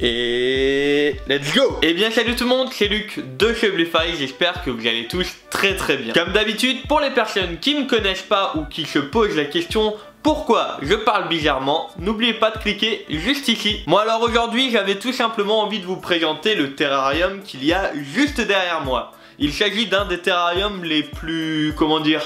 Et let's go. Et bien salut tout le monde, c'est Luc de chez Bluefy, j'espère que vous allez tous très bien. Comme d'habitude, pour les personnes qui ne me connaissent pas ou qui se posent la question pourquoi je parle bizarrement, n'oubliez pas de cliquer juste ici. Moi alors aujourd'hui, j'avais tout simplement envie de vous présenter le terrarium qu'il y a juste derrière moi. Il s'agit d'un des terrariums les plus, comment dire,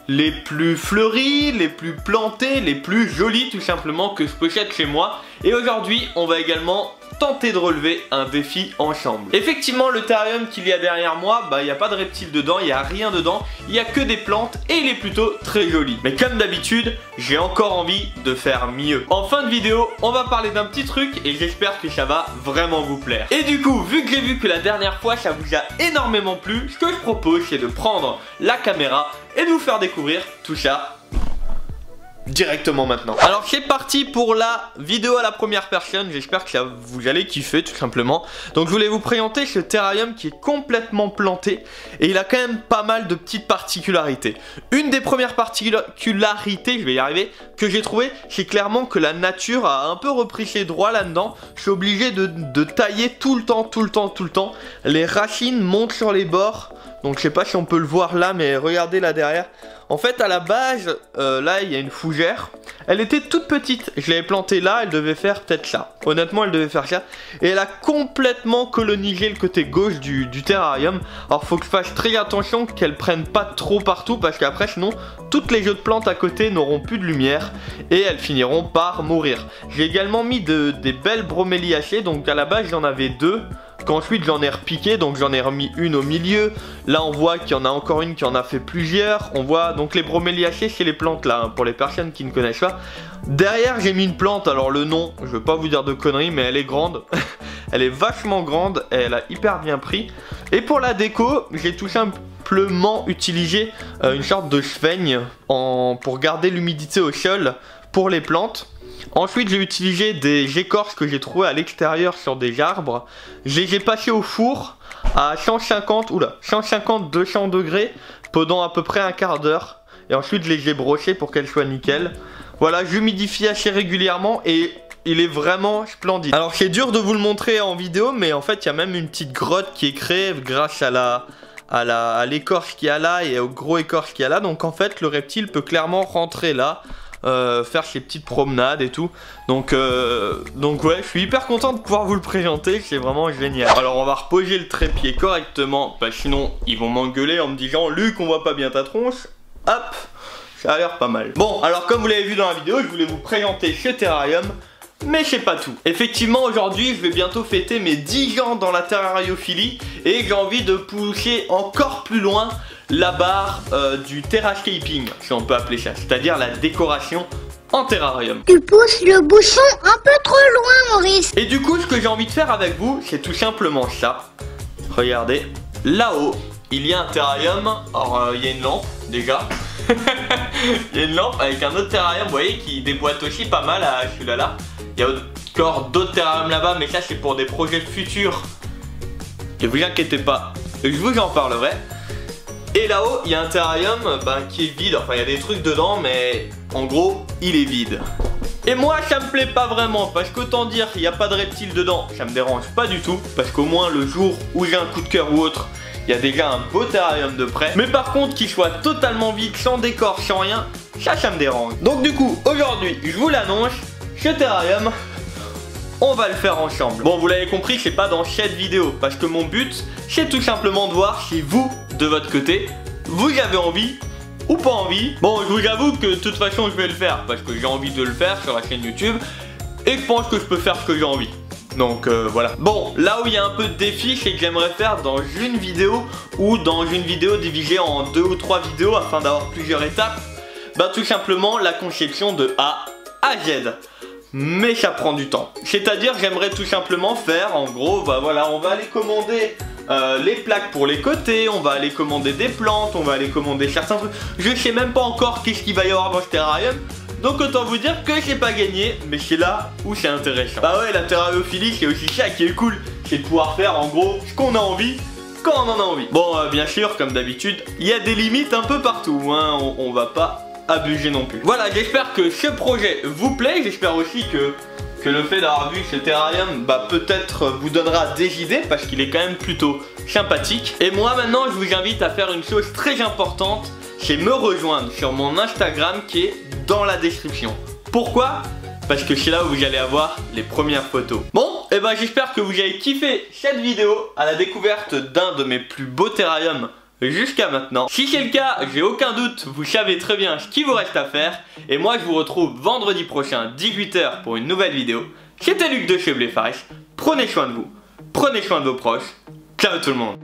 les plus fleuris, les plus plantés, les plus jolis tout simplement que je possède chez moi. Et aujourd'hui, on va également tenter de relever un défi ensemble. Effectivement, le terrarium qu'il y a derrière moi, il n'y a pas de reptiles dedans, il n'y a rien dedans, il n'y a que des plantes et il est plutôt très joli. Mais comme d'habitude, j'ai encore envie de faire mieux. En fin de vidéo, on va parler d'un petit truc et j'espère que ça va vraiment vous plaire. Et du coup, vu que j'ai vu que la dernière fois ça vous a énormément plu, ce que je propose c'est de prendre la caméra et de vous faire découvrir tout ça directement maintenant. Alors c'est parti pour la vidéo à la première personne, j'espère que vous allez kiffer tout simplement. Donc je voulais vous présenter ce terrarium qui est complètement planté et il a quand même pas mal de petites particularités. Une des premières particularités, je vais y arriver, que j'ai trouvé, c'est clairement que la nature a un peu repris ses droits là-dedans. Je suis obligé de tailler tout le temps. Les racines montent sur les bords. Donc je sais pas si on peut le voir là, mais regardez là derrière. En fait à la base, là il y a une fougère. Elle était toute petite, je l'avais plantée là, elle devait faire peut-être ça. Honnêtement elle devait faire ça. Et elle a complètement colonisé le côté gauche du terrarium. Alors faut que je fasse très attention qu'elle prenne pas trop partout, parce qu'après sinon toutes les autres plantes à côté n'auront plus de lumière et elles finiront par mourir. J'ai également mis des belles broméliacées, donc à la base j'en avais deux. Qu'ensuite j'en ai repiqué, donc j'en ai remis une au milieu. Là on voit qu'il y en a encore une qui en a fait plusieurs. On voit donc les broméliacées, c'est les plantes là, hein, pour les personnes qui ne connaissent pas. Derrière j'ai mis une plante, alors le nom, je veux pas vous dire de conneries, mais elle est grande. Elle est vachement grande et elle a hyper bien pris. Et pour la déco, j'ai tout simplement utilisé une sorte de cheveigne pour garder l'humidité au sol pour les plantes. Ensuite j'ai utilisé des écorces que j'ai trouvées à l'extérieur sur des arbres. Je les ai passées au four à 150-200 degrés pendant à peu près un quart d'heure. Et ensuite je les ai brossées pour qu'elles soient nickel. Voilà, j'humidifie assez régulièrement et il est vraiment splendide. Alors c'est dur de vous le montrer en vidéo, mais en fait il y a même une petite grotte qui est créée grâce à l'écorce qu'il y a là et au gros écorce qu'il y a là. Donc en fait le reptile peut clairement rentrer là. Faire ses petites promenades et tout. Donc ouais, je suis hyper content de pouvoir vous le présenter, c'est vraiment génial. Alors on va reposer le trépied correctement, parce que sinon ils vont m'engueuler en me disant Luc, on voit pas bien ta tronche. Hop, ça a l'air pas mal. Bon, alors comme vous l'avez vu dans la vidéo, je voulais vous présenter ce terrarium. Mais c'est pas tout. Effectivement aujourd'hui je vais bientôt fêter mes 10 ans dans la terrariophilie et j'ai envie de pousser encore plus loin la barre du terrascaping, si on peut appeler ça, c'est-à-dire la décoration en terrarium. Tu pousses le bouchon un peu trop loin, Maurice. Et du coup ce que j'ai envie de faire avec vous, c'est tout simplement ça. Regardez, là-haut il y a un terrarium. Alors il y a une lampe déjà. Il y a une lampe avec un autre terrarium, vous voyez, qui déboîte aussi pas mal à celui-là. Il y a encore d'autres terrariums là-bas, mais ça c'est pour des projets futurs. Et vous inquiétez pas, je vous en parlerai. Et là-haut, il y a un terrarium qui est vide. Enfin, il y a des trucs dedans, mais en gros, il est vide. Et moi, ça me plaît pas vraiment, parce qu'autant dire qu'il n'y a pas de reptiles dedans, ça me dérange pas du tout. Parce qu'au moins, le jour où j'ai un coup de cœur ou autre, il y a déjà un beau terrarium de près. Mais par contre, qu'il soit totalement vide, sans décor, sans rien, ça me dérange. Donc du coup, aujourd'hui, je vous l'annonce, ce terrarium, on va le faire ensemble. Bon, vous l'avez compris, c'est pas dans cette vidéo, parce que mon but, c'est tout simplement de voir si vous, de votre côté, vous avez envie ou pas envie. Bon, je vous avoue que de toute façon, je vais le faire, parce que j'ai envie de le faire sur la chaîne YouTube, et je pense que je peux faire ce que j'ai envie. Donc voilà. Bon, là où il y a un peu de défi, c'est que j'aimerais faire dans une vidéo, ou dans une vidéo divisée en 2 ou 3 vidéos, afin d'avoir plusieurs étapes, tout simplement la conception de A à Z. Mais ça prend du temps. C'est-à-dire j'aimerais tout simplement faire, en gros, voilà, on va aller commander les plaques pour les côtés, on va aller commander des plantes, on va aller commander certains trucs. Je sais même pas encore qu'est-ce qu'il va y avoir dans ce terrarium. Donc autant vous dire que j'ai pas gagné, mais c'est là où c'est intéressant. Bah ouais, la terrariophilie, c'est aussi ça qui est cool. C'est de pouvoir faire en gros ce qu'on a envie, quand on en a envie. Bon, bien sûr, comme d'habitude, il y a des limites un peu partout, hein. On va pas abuser non plus. Voilà, j'espère que ce projet vous plaît. J'espère aussi que que le fait d'avoir vu ce terrarium peut-être vous donnera des idées parce qu'il est quand même plutôt sympathique. Et moi maintenant je vous invite à faire une chose très importante, c'est me rejoindre sur mon Instagram qui est dans la description. Pourquoi ? Parce que c'est là où vous allez avoir les premières photos. Bon, et j'espère que vous avez kiffé cette vidéo à la découverte d'un de mes plus beaux terrariums jusqu'à maintenant. Si c'est le cas, j'ai aucun doute, vous savez très bien ce qu'il vous reste à faire. Et moi je vous retrouve vendredi prochain 18 h pour une nouvelle vidéo. C'était Luc de chez Bléfaris. Prenez soin de vous, prenez soin de vos proches. Ciao tout le monde.